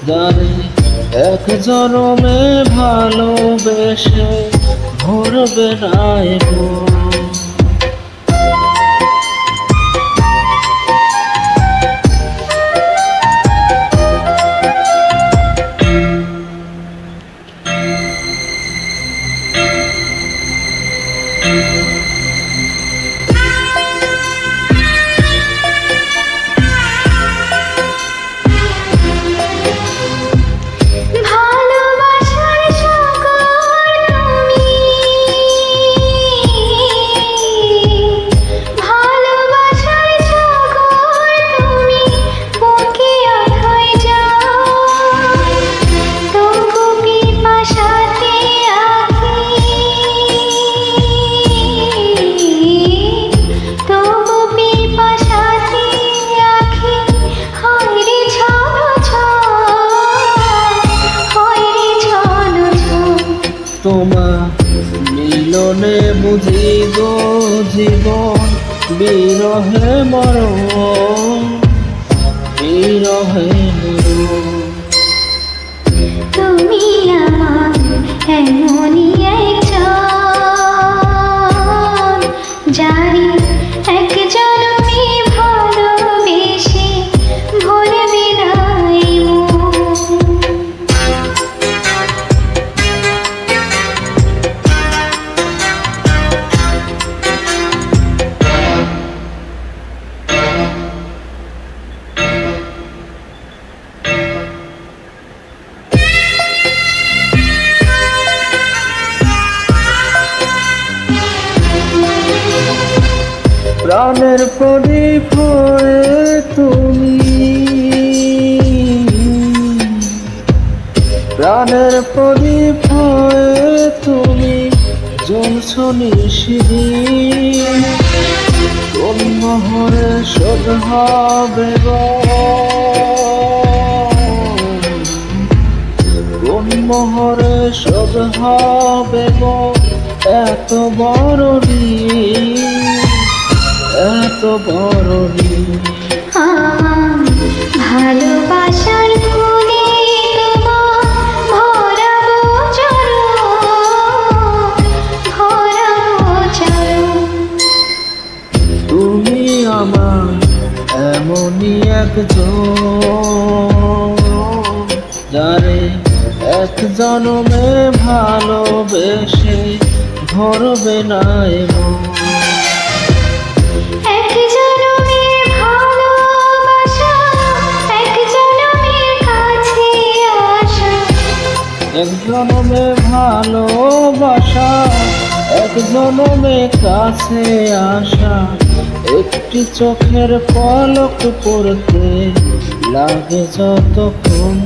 জানে এক জনমে ভালোবেসে ভরবে না গো। তোমার মিলনে বুঝি গো জীবন, বিরহে মরণ, বিরহে মরণ। তুমি আমার এমনই একজন, যারে এক জনমে ভালোবেসে ভরবে না প্রাণের প্রদীপ হয়ে তুমি, প্রাণের প্রদীপ হয়ে তুমি জ্বলছ নিশিদিন। কোন মোহরে শোধ হবে গো, কোন মোহরে শোধ হবে গো এত বড় ঋণ, এত বড় ঋণ। ভালোবাসার ফুলে ভরাবো চরণ। তুমি আমার এমনই একজন, যারে এক জনমে ভালোবেসে ভরবে না মন। এক জনমের ভালোবাসা, এক জনমের কাছে আসা, এক জনমে ভালোবাসা, এক জনমে কাছে আসা। একটি চোখের পলক পড়তে লাগে যতক্ষণ,